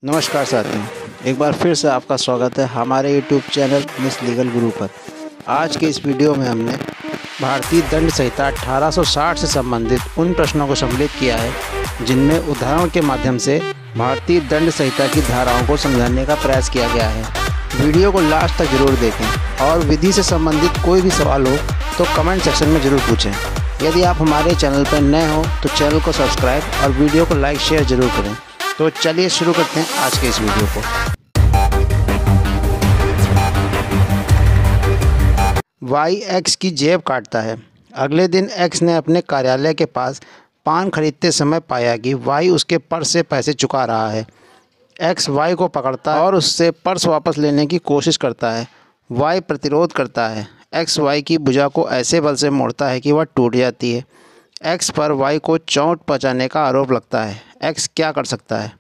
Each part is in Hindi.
नमस्कार साथियों, एक बार फिर से आपका स्वागत है हमारे YouTube चैनल मिस लीगल गुरु पर। आज के इस वीडियो में हमने भारतीय दंड संहिता 1860 से संबंधित उन प्रश्नों को सम्मिलित किया है जिनमें उदाहरण के माध्यम से भारतीय दंड संहिता की धाराओं को समझाने का प्रयास किया गया है। वीडियो को लास्ट तक जरूर देखें और विधि से संबंधित कोई भी सवाल हो तो कमेंट सेक्शन में ज़रूर पूछें। यदि आप हमारे चैनल पर नए हो तो चैनल को सब्सक्राइब और वीडियो को लाइक शेयर ज़रूर करें। तो चलिए शुरू करते हैं आज के इस वीडियो को। वाई एक्स की जेब काटता है। अगले दिन एक्स ने अपने कार्यालय के पास पान खरीदते समय पाया कि वाई उसके पर्स से पैसे चुका रहा है। एक्स वाई को पकड़ता है और उससे पर्स वापस लेने की कोशिश करता है। वाई प्रतिरोध करता है। एक्स वाई की भुजा को ऐसे बल से मोड़ता है कि वह टूट जाती है। एक्स पर वाई को चोट पहुंचाने का आरोप लगता है। एक्स क्या कर सकता है?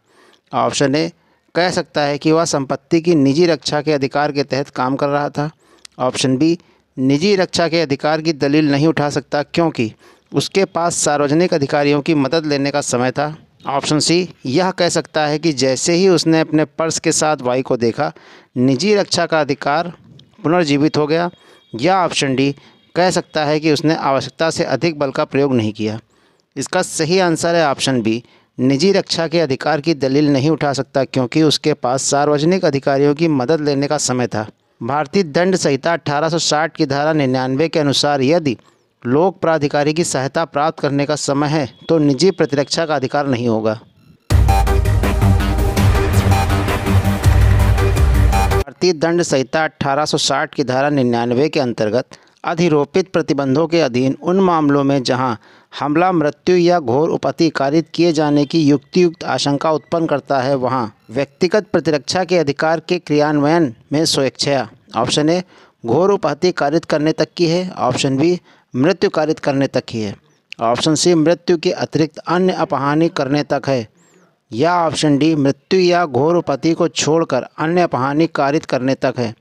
ऑप्शन ए, कह सकता है कि वह संपत्ति की निजी रक्षा के अधिकार के तहत काम कर रहा था। ऑप्शन बी, निजी रक्षा के अधिकार की दलील नहीं उठा सकता क्योंकि उसके पास सार्वजनिक अधिकारियों की मदद लेने का समय था। ऑप्शन सी, यह कह सकता है कि जैसे ही उसने अपने पर्स के साथ वाई को देखा, निजी रक्षा का अधिकार पुनर्जीवित हो गया। या ऑप्शन डी, कह सकता है कि उसने आवश्यकता से अधिक बल का प्रयोग नहीं किया। इसका सही आंसर है ऑप्शन बी, निजी रक्षा के अधिकार की दलील नहीं उठा सकता क्योंकि उसके पास सार्वजनिक अधिकारियों की मदद लेने का समय था। भारतीय दंड संहिता 1860 की धारा 99 के अनुसार यदि लोक प्राधिकारी की सहायता प्राप्त करने का समय है तो निजी प्रतिरक्षा का अधिकार नहीं होगा। भारतीय दंड संहिता 1860 की धारा 99 के अंतर्गत अधिरोपित प्रतिबंधों के अधीन उन मामलों में जहां हमला मृत्यु या घोर उपहति कारित किए जाने की युक्तियुक्त आशंका उत्पन्न करता है वहां व्यक्तिगत प्रतिरक्षा के अधिकार के क्रियान्वयन में स्वेच्छा ऑप्शन ए घोर उपहति कारित करने तक की है। ऑप्शन बी, मृत्यु कारित करने तक की है। ऑप्शन सी, मृत्यु के अतिरिक्त अन्य अपहानि करने तक है। या ऑप्शन डी, मृत्यु या घोर उपहति को छोड़कर अन्य अपहानि कारित करने तक है।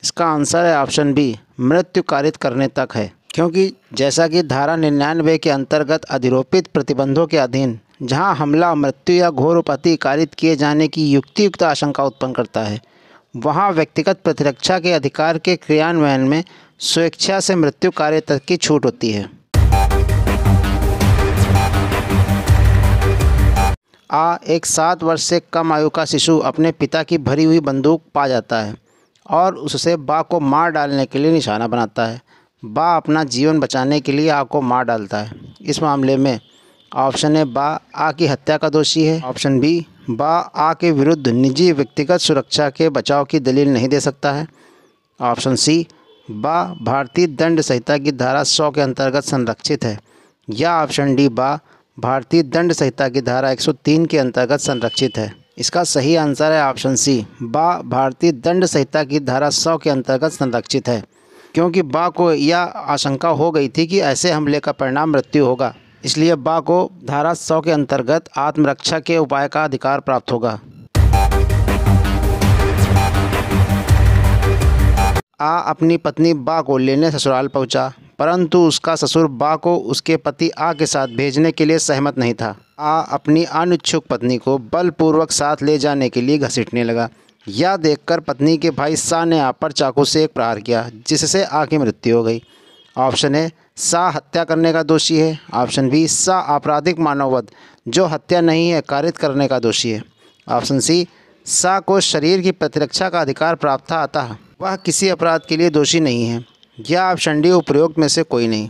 इसका आंसर है ऑप्शन बी, मृत्यु कारित करने तक है, क्योंकि जैसा कि धारा 99 के अंतर्गत अधिरोपित प्रतिबंधों के अधीन जहां हमला मृत्यु या घोर उपहति कारित किए जाने की युक्तियुक्त आशंका उत्पन्न करता है वहां व्यक्तिगत प्रतिरक्षा के अधिकार के क्रियान्वयन में स्वेच्छा से मृत्यु कार्य तक की छूट होती है। एक 7 वर्ष से कम आयु का शिशु अपने पिता की भरी हुई बंदूक पा जाता है और उससे बा को मार डालने के लिए निशाना बनाता है। बा अपना जीवन बचाने के लिए आ को मार डालता है। इस मामले में ऑप्शन ए, बा आ की हत्या का दोषी है। ऑप्शन बी, बा आ के विरुद्ध निजी व्यक्तिगत सुरक्षा के बचाव की दलील नहीं दे सकता है। ऑप्शन सी, बा भारतीय दंड संहिता की धारा 100 के अंतर्गत संरक्षित है। या ऑप्शन डी, बा भारतीय दंड संहिता की धारा 103 के अंतर्गत संरक्षित है। इसका सही आंसर है ऑप्शन सी, बा भारतीय दंड संहिता की धारा 100 के अंतर्गत संरक्षित है, क्योंकि बा को यह आशंका हो गई थी कि ऐसे हमले का परिणाम मृत्यु होगा, इसलिए बा को धारा 100 के अंतर्गत आत्मरक्षा के उपाय का अधिकार प्राप्त होगा। आ अपनी पत्नी बा को लेने ससुराल पहुंचा, परंतु उसका ससुर बा को उसके पति आ के साथ भेजने के लिए सहमत नहीं था। आ अपनी अनिच्छुक पत्नी को बलपूर्वक साथ ले जाने के लिए घसीटने लगा। यह देखकर पत्नी के भाई सा ने आ पर चाकू से एक प्रहार किया जिससे आ की मृत्यु हो गई। ऑप्शन ए, सा हत्या करने का दोषी है। ऑप्शन बी, सा आपराधिक मानववध जो हत्या नहीं है कारित करने का दोषी है। ऑप्शन सी, सा को शरीर की प्रतिरक्षा का अधिकार प्राप्त था अतः वह किसी अपराध के लिए दोषी नहीं है। या ऑप्शन डी, उपरोक्त में से कोई नहीं।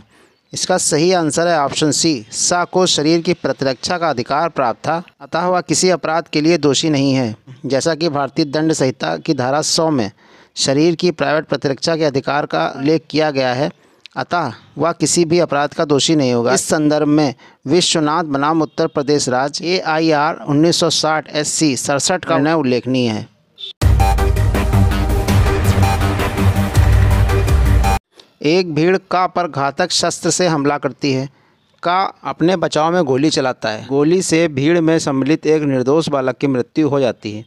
इसका सही आंसर है ऑप्शन सी, सा को शरीर की प्रतिरक्षा का अधिकार प्राप्त था अतः वह किसी अपराध के लिए दोषी नहीं है। जैसा कि भारतीय दंड संहिता की धारा 100 में शरीर की प्राइवेट प्रतिरक्षा के अधिकार का उल्लेख किया गया है अतः वह किसी भी अपराध का दोषी नहीं होगा। इस संदर्भ में विश्वनाथ बनाम उत्तर प्रदेश राज्य AIR 1960 SC 67 का निर्णय उल्लेखनीय है। एक भीड़ का पर घातक शस्त्र से हमला करती है। का अपने बचाव में गोली चलाता है। गोली से भीड़ में सम्मिलित एक निर्दोष बालक की मृत्यु हो जाती है।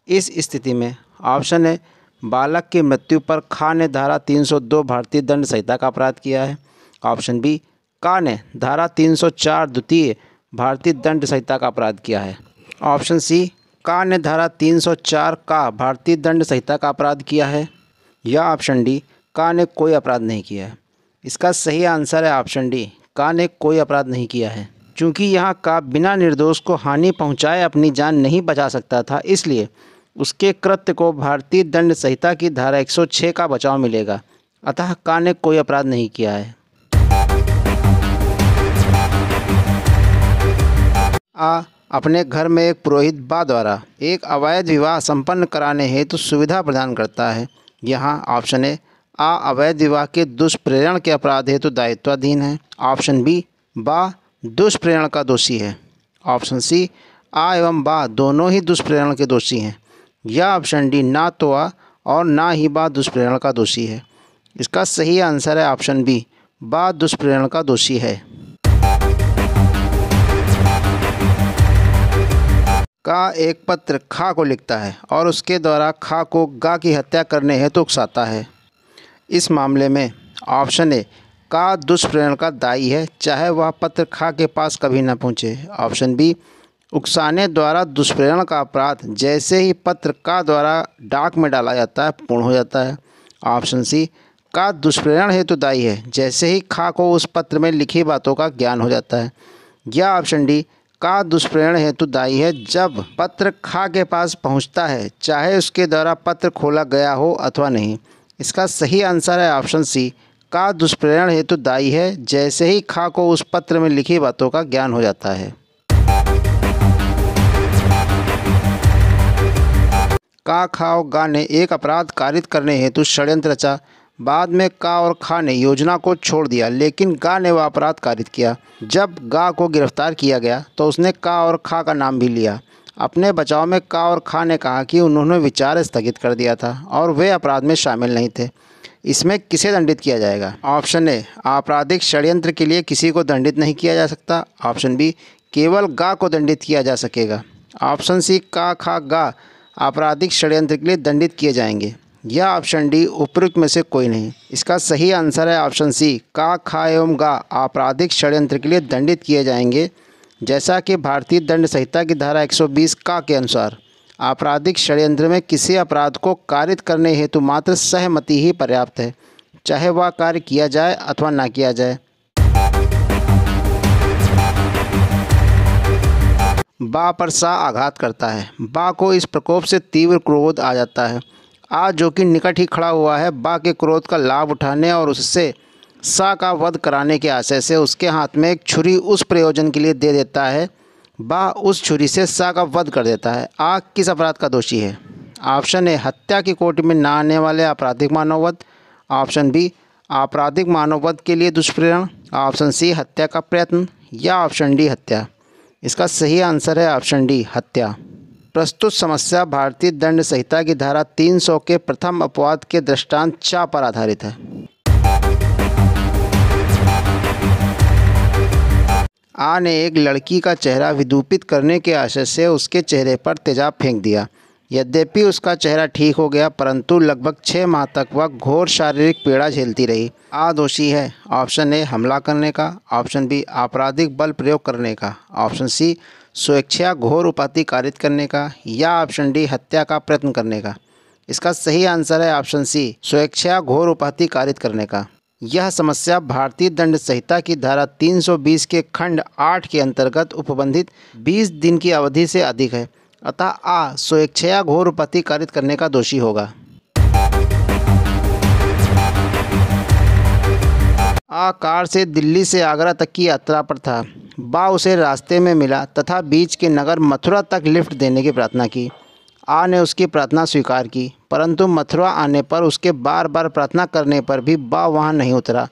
इस स्थिति में ऑप्शन ए, बालक की मृत्यु पर खा ने धारा 302 भारतीय दंड संहिता का अपराध किया है। ऑप्शन बी, का ने धारा 304 द्वितीय भारतीय दंड संहिता का अपराध किया है। ऑप्शन सी, का ने धारा 304 का भारतीय दंड संहिता का अपराध किया है? या ऑप्शन डी, का ने कोई अपराध नहीं किया है। इसका सही आंसर है ऑप्शन डी, का ने कोई अपराध नहीं किया है। चूँकि यहाँ का बिना निर्दोष को हानि पहुँचाए अपनी जान नहीं बचा सकता था, इसलिए उसके कृत्य को भारतीय दंड संहिता की धारा 106 का बचाव मिलेगा। अतः का ने कोई अपराध नहीं किया है। आ, अपने घर में एक पुरोहित बा द्वारा एक अवैध विवाह संपन्न कराने हेतु सुविधा प्रदान करता है। यहाँ ऑप्शन ए, आ अवैध विवाह के दुष्प्रेरण के अपराध हेतु दायित्वाधीन है। ऑप्शन बी, बा दुष्प्रेरण का दोषी है। ऑप्शन सी, आ एवं बा दोनों ही दुष्प्रेरण के दोषी हैं। या ऑप्शन डी, ना तो आ और ना ही बा दुष्प्रेरण का दोषी है। इसका सही आंसर है ऑप्शन बी, बा दुष्प्रेरण का दोषी है। का एक पत्र खा को लिखता है और उसके द्वारा खा को गा की हत्या करने हेतु उकसाता है। इस मामले में ऑप्शन ए, का दुष्प्रेरण का दायी है, चाहे वह पत्र खा के पास कभी न पहुँचे। ऑप्शन बी, उकसाने द्वारा दुष्प्रेरण का अपराध जैसे ही पत्र का द्वारा डाक में डाला जाता है पूर्ण हो जाता है। ऑप्शन सी, का दुष्प्रेरण हेतु दायी है, जैसे ही खा को उस पत्र में लिखी बातों का ज्ञान हो जाता है। या ऑप्शन डी, का दुष्प्रेरण हेतु दायी है जब पत्र खा के पास पहुंचता है, चाहे उसके द्वारा पत्र खोला गया हो अथवा नहीं। इसका सही आंसर है ऑप्शन सी, का दुष्प्रेरण हेतु दायी है, जैसे ही खा को उस पत्र में लिखी बातों का ज्ञान हो जाता है। का, खा और गा ने एक अपराध कारित करने हेतु षड्यंत्र रचा। बाद में का और खा ने योजना को छोड़ दिया, लेकिन गा ने वह अपराध कारित किया। जब गा को गिरफ्तार किया गया तो उसने का और खा का नाम भी लिया। अपने बचाव में का और खा ने कहा कि उन्होंने विचार स्थगित कर दिया था और वे अपराध में शामिल नहीं थे। इसमें किसे दंडित किया जाएगा? ऑप्शन ए, आपराधिक षड्यंत्र के लिए किसी को दंडित नहीं किया जा सकता। ऑप्शन बी, केवल गा को दंडित किया जा सकेगा। ऑप्शन सी, का, खा, गा आपराधिक षड्यंत्र के लिए दंडित किए जाएंगे। या ऑप्शन डी, उपयुक्त में से कोई नहीं। इसका सही आंसर है ऑप्शन सी, का, खा एवं गा आपराधिक षड्यंत्र के लिए दंडित किए जाएंगे। जैसा कि भारतीय दंड संहिता की धारा 120 का के अनुसार आपराधिक षड्यंत्र में किसी अपराध को कारित करने हेतु मात्र सहमति ही पर्याप्त है, चाहे वह कार्य किया जाए अथवा ना किया जाए। बा पर सा आघात करता है। बा को इस प्रकोप से तीव्र क्रोध आ जाता है। आ, जो कि निकट ही खड़ा हुआ है, बा के क्रोध का लाभ उठाने और उससे सा का वध कराने के आशय से उसके हाथ में एक छुरी उस प्रयोजन के लिए दे देता है। बा उस छुरी से सा का वध कर देता है। आ किस अपराध का दोषी है? ऑप्शन ए, हत्या की कोटि में ना आने वाले आपराधिक मानववध। ऑप्शन बी, आपराधिक मानववध के लिए दुष्प्रेरण। ऑप्शन सी, हत्या का प्रयत्न। या ऑप्शन डी, हत्या। इसका सही आंसर है ऑप्शन डी, हत्या। प्रस्तुत समस्या भारतीय दंड संहिता की धारा 300 के प्रथम अपवाद के दृष्टांत चा पर आधारित है। आ ने एक लड़की का चेहरा विदूपित करने के आशय से उसके चेहरे पर तेजाब फेंक दिया। यद्यपि उसका चेहरा ठीक हो गया, परंतु लगभग 6 माह तक वह घोर शारीरिक पीड़ा झेलती रही। आ दोषी है। ऑप्शन ए, हमला करने का। ऑप्शन बी, आपराधिक बल प्रयोग करने का। ऑप्शन सी, स्वेच्छा घोर उपाधि कारित करने का। या ऑप्शन डी, हत्या का प्रयत्न करने का। इसका सही आंसर है ऑप्शन सी, स्वेच्छा घोर उपाधि कारित करने का। यह समस्या भारतीय दंड संहिता की धारा 320 के खंड 8 के अंतर्गत उपबंधित 20 दिन की अवधि से अधिक है। अतः आ स्वेच्छया घोर उपाधि कारित करने का दोषी होगा। आ कार से दिल्ली से आगरा तक की यात्रा पर था। बा उसे रास्ते में मिला तथा बीच के नगर मथुरा तक लिफ्ट देने की प्रार्थना की। आ ने उसकी प्रार्थना स्वीकार की, परंतु मथुरा आने पर उसके बार बार प्रार्थना करने पर भी बा वहां नहीं उतरा।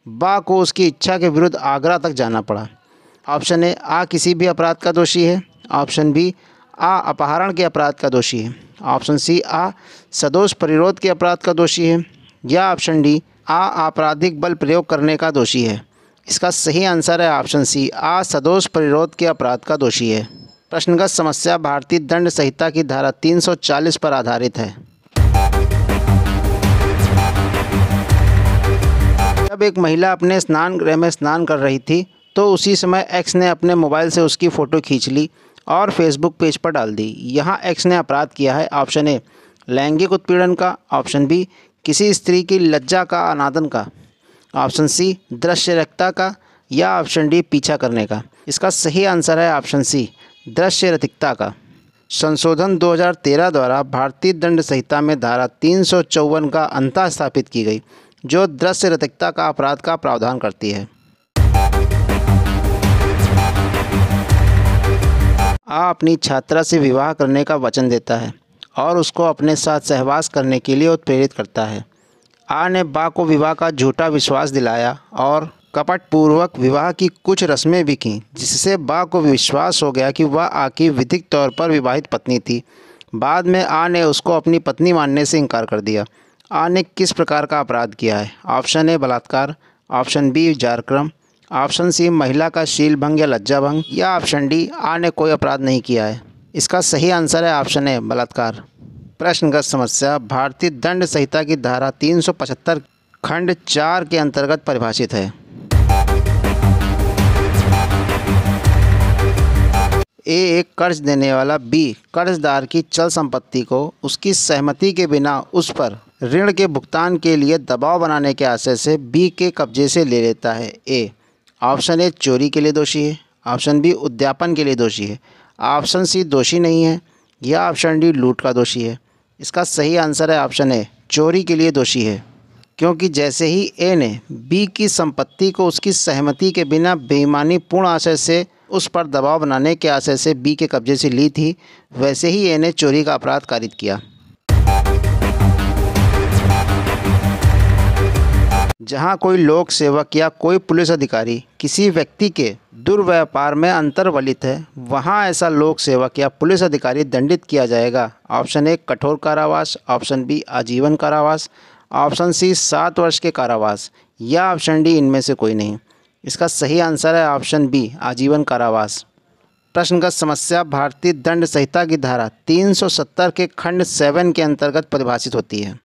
बा को उसकी इच्छा के विरुद्ध आगरा तक जाना पड़ा। ऑप्शन ए, आ किसी भी अपराध का दोषी है। ऑप्शन बी, आ अपहरण के अपराध का दोषी है। ऑप्शन सी, आ सदोष परिरोध के अपराध का दोषी है। या ऑप्शन डी, आ आपराधिक बल प्रयोग करने का दोषी है। इसका सही आंसर है ऑप्शन सी, आ सदोष परिरोध के अपराध का दोषी है। प्रश्नगत समस्या भारतीय दंड संहिता की धारा 340 पर आधारित है। जब एक महिला अपने स्नान गृह में स्नान कर रही थी तो उसी समय एक्स ने अपने मोबाइल से उसकी फ़ोटो खींच ली और फेसबुक पेज पर डाल दी। यहाँ एक्स ने अपराध किया है ऑप्शन ए लैंगिक उत्पीड़न का, ऑप्शन बी किसी स्त्री की लज्जा का अनादर का, ऑप्शन सी दृश्यरहितता का, या ऑप्शन डी पीछा करने का। इसका सही आंसर है ऑप्शन सी दृश्यरहितता का। संशोधन 2013 द्वारा भारतीय दंड संहिता में धारा 354 का अंतः स्थापित की गई, जो दृश्यरहितता का अपराध का प्रावधान करती है। आ अपनी छात्रा से विवाह करने का वचन देता है और उसको अपने साथ सहवास करने के लिए उत्प्रेरित करता है। आ ने बा को विवाह का झूठा विश्वास दिलाया और कपटपूर्वक विवाह की कुछ रस्में भी की, जिससे बा को विश्वास हो गया कि वह आ की विधिक तौर पर विवाहित पत्नी थी। बाद में आ ने उसको अपनी पत्नी मानने से इनकार कर दिया। आ ने किस प्रकार का अपराध किया है? ऑप्शन ए बलात्कार, ऑप्शन बी जारक्रम, ऑप्शन सी महिला का शील भंग या लज्जा भंग, या ऑप्शन डी आ ने कोई अपराध नहीं किया है। इसका सही आंसर है ऑप्शन ए बलात्कार। प्रश्नगत समस्या भारतीय दंड संहिता की धारा 375 खंड 4 के अंतर्गत परिभाषित है। ए एक कर्ज देने वाला बी कर्जदार की चल संपत्ति को उसकी सहमति के बिना उस पर ऋण के भुगतान के लिए दबाव बनाने के आशय से बी के कब्जे से ले लेता है। ए ऑप्शन ए चोरी के लिए दोषी है, ऑप्शन बी उद्यापन के लिए दोषी है, ऑप्शन सी दोषी नहीं है, या ऑप्शन डी लूट का दोषी है। इसका सही आंसर है ऑप्शन ए चोरी के लिए दोषी है, क्योंकि जैसे ही ए ने बी की संपत्ति को उसकी सहमति के बिना बेईमानी पूर्ण आशय से उस पर दबाव बनाने के आशय से बी के कब्जे से ली थी, वैसे ही ए ने चोरी का अपराध कारित किया। जहां कोई लोक सेवक या कोई पुलिस अधिकारी किसी व्यक्ति के दुर्व्यापार में अंतर्वलित है, वहां ऐसा लोक सेवक या पुलिस अधिकारी दंडित किया जाएगा। ऑप्शन ए कठोर कारावास, ऑप्शन बी आजीवन कारावास, ऑप्शन सी 7 वर्ष के कारावास, या ऑप्शन डी इनमें से कोई नहीं। इसका सही आंसर है ऑप्शन बी आजीवन कारावास। प्रश्नगत समस्या भारतीय दंड संहिता की धारा 370 के खंड 7 के अंतर्गत परिभाषित होती है।